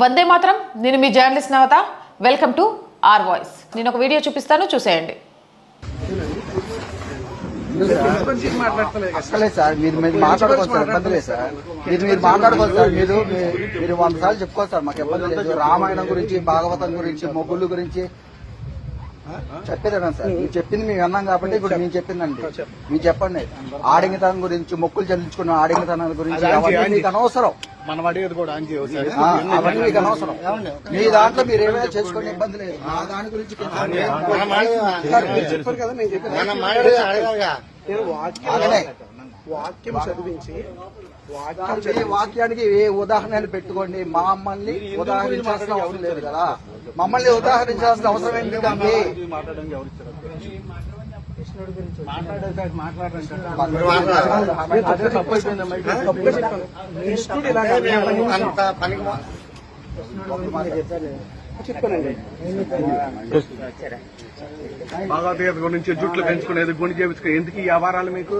వందే మాత్రం. నేను మీ journalist Navatha. Welcome to R voice. నేను ఒక వీడియో చూపిస్తాను, చూసేయండి. సార్ మీరు మాట్లాడుకోవచ్చు సార్, ఇబ్బంది లేదు సార్. మీరు మాట్లాడుకోవచ్చు సార్. మీరు 100 సార్లు చెప్పుకోవచ్చు సార్, మాకు ఇబ్బంది లేదు. రామాయణం గురించి, భాగవతం గురించి, మొగ్గులు గురించి చెప్పేదా సార్? మీరు చెప్పింది మేము విన్నాం కాబట్టి ఇప్పుడు మేము చెప్పిందండి. మీరు చెప్పండి. ఆడింగతనం గురించి, మొక్కులు చెల్లించుకున్న ఆడింగతనం గురించి అవన్నీ మీకు అనవసరం. అవన్నీ మీకు అనవసరం. మీ దాంట్లో మీరు ఏమైనా చేసుకునే ఇబ్బంది లేదు. మా దాని గురించి వాక్యం చదివించి వాక్యానికి ఏ ఉదాహరణలు పెట్టుకోండి. మమ్మల్ని ఉదాహరించాల్సిన అవసరం లేదు కదా. మమ్మల్ని ఉదాహరించాల్సిన అవసరం ఏంటంటే భగవద్గీత గురించి జుట్లు పెంచుకునేది, గుండె చేపించుకునేది, ఎందుకు ఈ వ్యవహారాలు మీకు?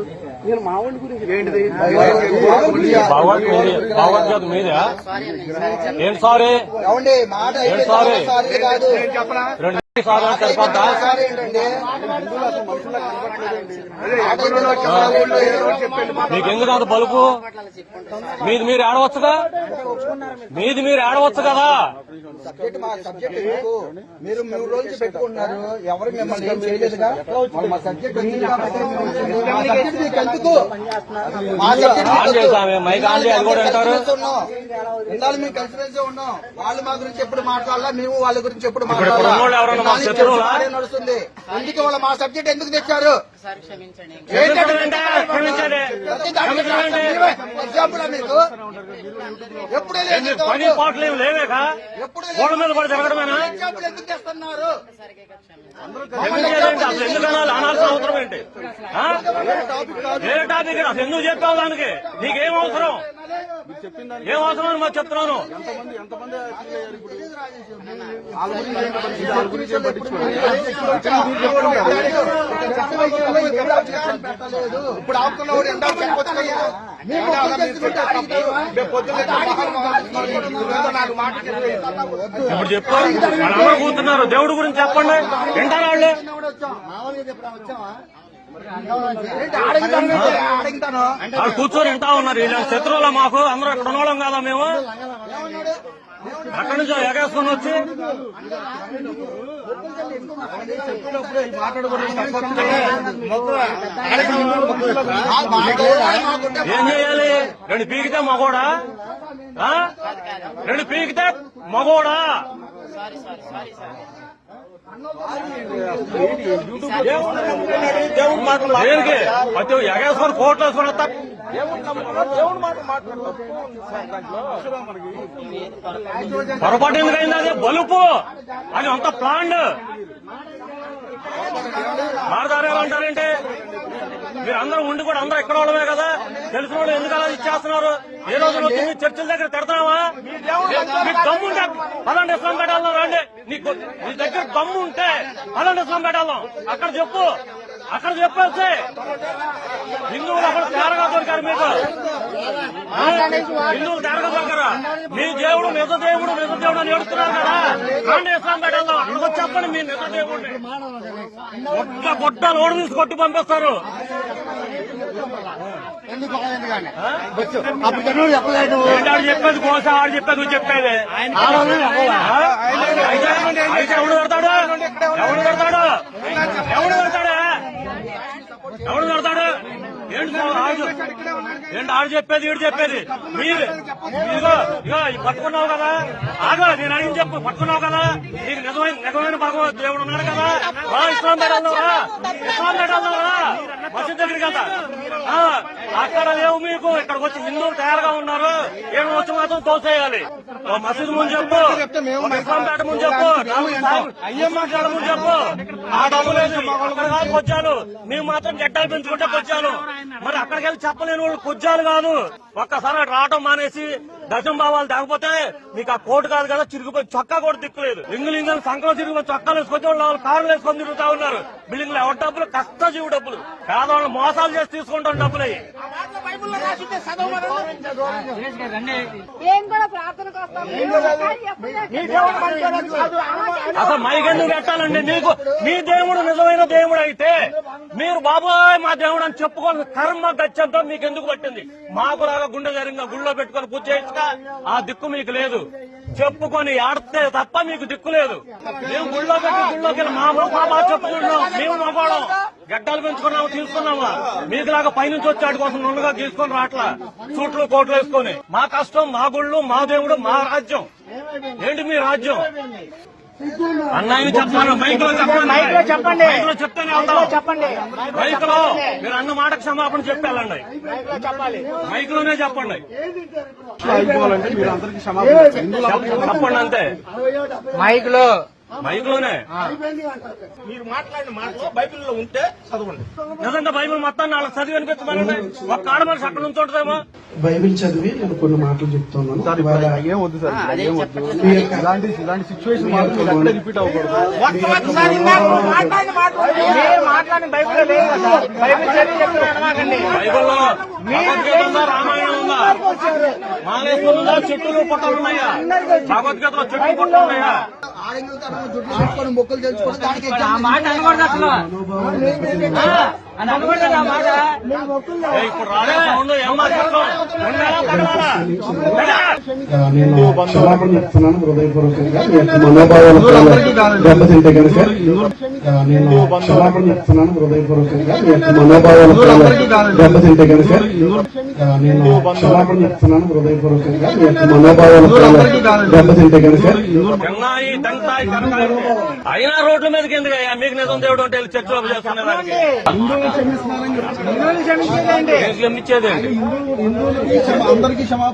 నేను మా వాళ్ళ గురించి ఏంటిది? భగవద్గీత మీదే ఏం సారీ కాదు చెప్పరా? మీకెందుకు అంత బలుపు? మీది మీరు ఆడవచ్చుగా, మీది మీరు ఆడవచ్చు కదా. సబ్జెక్ట్ మా సబ్జెక్ట్ ఎందుకు? మీరు 3 రోజులు పెట్టుకుంటున్నారు. ఎవరు మిమ్మల్ని ఏం చేయలేదుగా. మా సబ్జెక్ట్ ఎందుకు? మైక్ ఆన్ అది కూడా అంటారు. ఇందాలు మేము కలిసిమెలిసి ఉన్నాం. వాళ్ళు మా గురించి ఎప్పుడు మాట్లాడాలా, మేము వాళ్ళ గురించి ఎప్పుడు మాట్లాడాలి నడుస్తుంది. అందుకే వాళ్ళ మా సబ్జెక్ట్ ఎందుకు తెచ్చారు? ఎగ్జాంపుల్ మీకు ఎప్పుడే పని పాటలు లేవేగా, గోడ మీద పడి జరగడమేనా? ఎగ్జాంపుల్ ఎందుకు తెస్తున్నారు? అసలు ఎందుకన్నా అనాల్సిన అవసరం ఏంటి? ఏ టాపిక్ అసలు ఎందుకు చెప్పావు? దానికి నీకేం అవసరం? ఏం అవసరం అని మాకు చెప్తున్నాను. ఇప్పుడు ఆపుకున్నవాడు ఎంత చెప్పొచ్చు. ఇప్పుడు చెప్పారు వాళ్ళందరూ కూతున్నారు. దేవుడి గురించి చెప్పండి, వింటారా వాళ్ళు? వాళ్ళు కూర్చొని వింటా ఉన్నారు. వీళ్ళ శత్రువుల మాకు అందరూ ఇక్కడ ఉన్నోళ్ళం కాదా మేము? అక్కడి నుంచి ఎగేసుకొని వచ్చి ఏం చేయాలి? 2 పీకితే మగోడా? 2 పీకితే మగోడా? దేవుడు మాటలు దేనికి? ప్రతి ఎగేసుకొని కోట్లు వేసుకొని వస్తా. పొరపాటు ఎందుకైంది? అది బలుపు, అది అంత ప్లాండ్. మారదారేలా అంటారేంటి? మీరు అందరూ ఉండి కూడా అందరూ ఎక్కడ వాళ్ళమే కదా. తెలిసిన వాళ్ళు ఎందుకు అలా ఇచ్చేస్తున్నారు? ఏ రోజు వచ్చి మీ చర్చల దగ్గర తిడతావా? మీకు దమ్ము ఉంటే పదండి ఇస్లాం పెట్టాలి రండి. నీ దగ్గర దమ్ము ఉంటే పదండి ఇస్లాం పెట్టాలి. అక్కడ చెప్పు, అక్కడ చెప్పేస్తే హిందువులు అక్కడ తేరగా దొరికారు మీకు. హిందువులు తేరగా దొరికారా? మీ దేవుడు నిజ దేవుడు అని ఏడుస్తున్నారు కదా. రండి ఇస్లాం పెట్టాలి. అక్కడ చెప్పండి మీ నిజ దేవుడిని. గుడ్డ లోడు తీసి కొట్టి పంపిస్తారు. చెప్పేది కోస, ఆడు చెప్పేది నువ్వు చెప్పేది. అయితే ఎవడు పెడతాడు? ఎవడు పెడతాడు? ఎవడు పెడతాడు? ఎవడు పెడతాడు? ఏంటి ఆడు చెప్పేది, ఈడు చెప్పేది? మీరు ఇదిగో పట్టుకున్నావు కదా. ఆగా నేను అడిగి చెప్పు. పట్టుకున్నావు కదా, నీకు నిజమైన భగవద్ దేవుడు ఉన్నాడు కదా. ఇస్లాం పెట్టాలరా, ఇస్లాం పెట్టాలరా. మసీద్ దగ్గరికి వెళ్తా. అక్కడ లేవు మీకు. ఇక్కడికి వచ్చి హిందువులు తయారుగా ఉన్నారు. ఏడు వచ్చి మాత్రం తోసేయాలి. ఓ మసీదు ముందు చెప్పు, ఒక ఇస్లాంపేట ముందు చెప్పు, అయ్యమ్మ ముందు చెప్పు. ఆ డబ్బు లేదు, అక్కడ కాదు కొచ్చాలు. మేము మాత్రం గడ్డలు పెంచుకుంటే కొచ్చాను. మరి అక్కడికి వెళ్ళి చెప్పలేని వాళ్ళు కొచ్చాలు కాదు. ఒక్కసారి రావటం మానేసి దశం భావాలు తేకపోతే మీకు ఆ కోటు కాదు కదా, చిరిగిపోయి చొక్కా కూడా దిక్కులేదు. ఇంగ్లీష్ సంకలో తిరిగిపోయి చొక్కాలు వేసుకొచ్చే వాళ్ళు కార్లు వేసుకొని తిరుగుతా ఉన్నారు. బిల్డింగ్లు ఎవరి డబ్బులు? కష్టజీవి డబ్బులు. పేదవాళ్ళు మోసాలు చేసి తీసుకుంటాం డబ్బులు. అసలు మైకెందుకు పెట్టాలండి? మీకు మీ దేవుడు నిజమైన దేవుడు అయితే మీరు బాబాయ్ మా దేవుడు అని చెప్పుకోవాలి. కర్మ గచ్చంతో మీకు ఎందుకు పట్టింది? మాకు రాగా గుండె జరిగిన గుళ్ళో పెట్టుకొని పూజ చేయించగా ఆ దిక్కు మీకు లేదు. చెప్పుకొని ఆడితే తప్ప మీకు దిక్కు లేదు. మేము గుళ్ళో పెట్టి గుళ్ళోకి వెళ్ళి మా బాబా చెప్పుకుంటున్నాం. మేము మగవాళ్ళం గడ్డలు పెంచుకున్నాము, తీసుకున్నామా? మీకులాగా పైనుంచి వచ్చాడు కోసం నుండుగా తీసుకొని రాట్లా సూట్లు కోట్లు వేసుకొని. మా కష్టం, మా గుళ్ళు, మా దేవుడు, మా రాజ్యం. ఏంటి మీ రాజ్యం? అన్నయ్య చెప్తాను, మైక్ లో చెప్పండి, మైక్ లో చెప్తానే చెప్పండి. మైక్ లో మీరు అన్న మాట క్షమాపణ చెప్పాలండి, మైక్ లోనే చెప్పండి. చెప్పండి అంతే, మైక్ లో మైక్ లోనే. మీరు మాట్లాడిన మాటలో బైబిల్లో ఉంటే చదవండి. నిజంగా బైబిల్ మొత్తాన్ని వాళ్ళకి చదివి అనిపించమనండి. ఒక్క ఆడ మనిషి అక్కడ నుంచి ఉంటుందేమో. బైబిల్ చదివి నేను కొన్ని మాటలు చెప్తున్నాను. ఏం వద్దు సార్, ఏం వద్దు. ఇలాంటి సిచ్యువేషన్ రిపీట్ అవ్వకూడదు. బైబిల్లో భగవద్గీత ఉందా, రామాయణం ఉందా? మాలేశ్వరంలో చెట్టులు పుట్టలు ఉన్నాయా? భగవద్గీతలో చెట్లు పుట్టలు ఉన్నాయా? ఆడంగులు జుట్లు పెట్టుకొని మొక్కలు తెలుసుకొని దానికి ఇప్పుడు రాలే సౌండ్ ఏం మాట్లాడతాం? నేను క్షమాపణ చెప్తున్నాను హృదయపూర్వకంగా. మీ యొక్క మనోభావాలు దెబ్బతింటే కనుక నేను క్షమాపణ చెప్తున్నాను హృదయపూర్వకంగా. మీ యొక్క మనోభావాలు దెబ్బతింటే కనుక నేను క్షమాపణ చెప్తున్నాను హృదయపూర్వకంగా. మీ యొక్క మనోభావాలు దెబ్బతింటే కనుక అయినా రోడ్ల మీదకి ఎందుకయ్యా? మీకు నిజం దేవుడు అంటే చర్చలో చేసుకునేదానికి క్షమించేది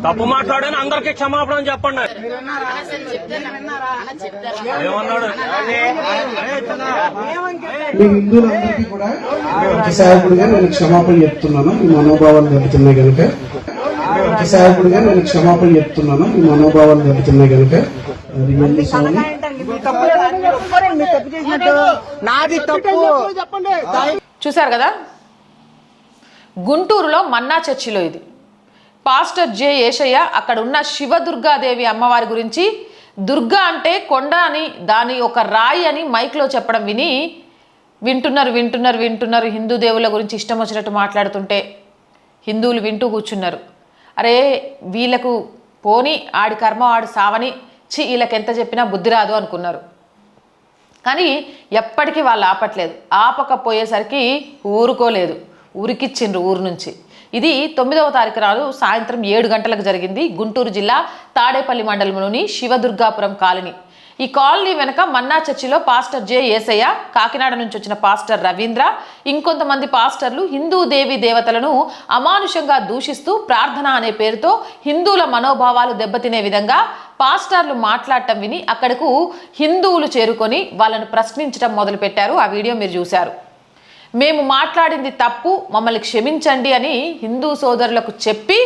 తప్పు మాట్లాడని అందరికీ క్షమాపణ అని చెప్పండి. ఏమన్నాడు? మీ హిందువులందరికీ కూడా సేవకుడిగా నేను క్షమాపణ చెప్తున్నాను. మీ మనోభావాలు దెబ్బతిన్నాయి కనుక సేవకుడిగా నేను క్షమాపణ చెప్తున్నాను. మీ మనోభావాలు దెబ్బతిన్నాయి కనుక రియల్లీ సారీ. చూశారు కదా, గుంటూరులో మన్నా చర్చిలో ఇది పాస్టర్ జె యేషయ్య అక్కడ ఉన్న శివదుర్గాదేవి అమ్మవారి గురించి దుర్గా అంటే కొండ అని, దాని ఒక రాయి అని మైక్లో చెప్పడం వింటున్నారు హిందూ దేవుళ్ళ గురించి ఇష్టం వచ్చినట్టు మాట్లాడుతుంటే హిందువులు వింటూ కూర్చున్నారు. అరే వీళ్ళకు పోని ఆడి కర్మ ఆడు సావని, వీళ్ళకి ఎంత చెప్పినా బుద్ధి రాదు అనుకున్నారు. కానీ ఎప్పటికీ వాళ్ళు ఆపట్లేదు. ఆపకపోయేసరికి ఊరుకోలేదు, ఊరికిచ్చిండ్రు ఊరు నుంచి. ఇది 9వ తారీఖు నాడు సాయంత్రం 7 గంటలకు జరిగింది. గుంటూరు జిల్లా తాడేపల్లి మండలంలోని శివదుర్గాపురం కాలనీ. ఈ కాలనీ వెనక మన్నా చర్చిలో పాస్టర్ జె యేసయ్య, కాకినాడ నుంచి వచ్చిన పాస్టర్ రవీంద్ర, ఇంకొంతమంది పాస్టర్లు హిందూ దేవీ దేవతలను అమానుషంగా దూషిస్తూ ప్రార్థన అనే పేరుతో హిందువుల మనోభావాలు దెబ్బతినే విధంగా పాస్టర్లు మాట్లాడటం విని అక్కడకు హిందువులు చేరుకొని వాళ్ళను ప్రశ్నించడం మొదలుపెట్టారు. ఆ వీడియో మీరు చూశారు. మేము మాట్లాడింది తప్పు, మమ్మల్ని క్షమించండి అని హిందూ సోదరులకు చెప్పి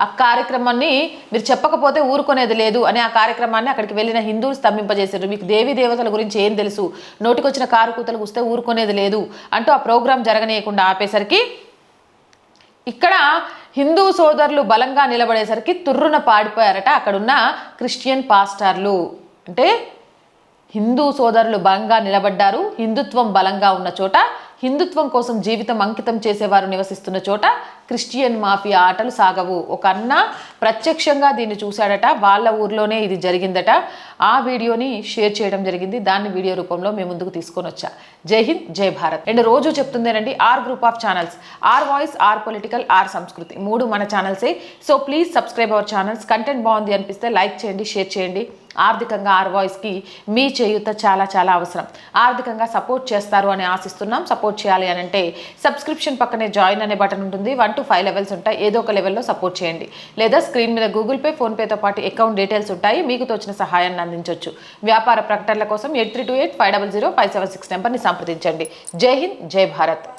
ఆ కార్యక్రమాన్ని మీరు చెప్పకపోతే ఊరుకునేది లేదు అని ఆ కార్యక్రమాన్ని అక్కడికి వెళ్ళిన హిందువులు స్తంభింపజేశారు. మీకు దేవీ దేవతల గురించి ఏం తెలుసు, నోటికొచ్చిన కారు కూతలకు వస్తే ఊరుకునేది లేదు అంటూ ఆ ప్రోగ్రాం జరగనీయకుండా ఆపేసరికి ఇక్కడ హిందూ సోదరులు బలంగా నిలబడేసరికి తుర్రున పాడిపోయారట అక్కడున్న క్రిస్టియన్ పాస్టర్లు. అంటే హిందూ సోదరులు బలంగా నిలబడ్డారు. హిందుత్వం బలంగా ఉన్న చోట, హిందుత్వం కోసం జీవితం అంకితం చేసేవారు నివసిస్తున్న చోట క్రిస్టియన్ మాఫియా ఆటలు సాగవు. ఒక అన్న ప్రత్యక్షంగా దీన్ని చూశాడట, వాళ్ళ ఊర్లోనే ఇది జరిగిందట. ఆ వీడియోని షేర్ చేయడం జరిగింది. దాన్ని వీడియో రూపంలో మేము ముందుకు తీసుకొని వచ్చా. జై హింద్, జై భారత్. అండ్ రోజు చెప్తుందేనండి, R group of channels, R voice, R political, R Samskriti, 3 మన ఛానల్సే. So please subscribe our channels. Content బాగుంది అనిపిస్తే లైక్ చేయండి, షేర్ చేయండి. ఆర్థికంగా ఆర్ వాయిస్కి మీ చేయూత చాలా చాలా అవసరం. ఆర్థికంగా సపోర్ట్ చేస్తారు అని ఆశిస్తున్నాం. సపోర్ట్ చేయాలి అని అంటే సబ్స్క్రిప్షన్ పక్కనే జాయిన్ అనే బటన్ ఉంటుంది. 1 to 5 లెవెల్స్ ఉంటాయి. ఏదో ఒక లెవెల్లో సపోర్ట్ చేయండి. లేదా స్క్రీన్ మీద గూగుల్ పే, ఫోన్పేతో పాటు అకౌంట్ డీటెయిల్స్ ఉంటాయి. మీకు తోచిన సహాయాన్ని అందించవచ్చు. వ్యాపార ప్రకటనల కోసం 8328 500 576 నెంబర్ని సంప్రదించండి. జై హింద్, జై భారత్.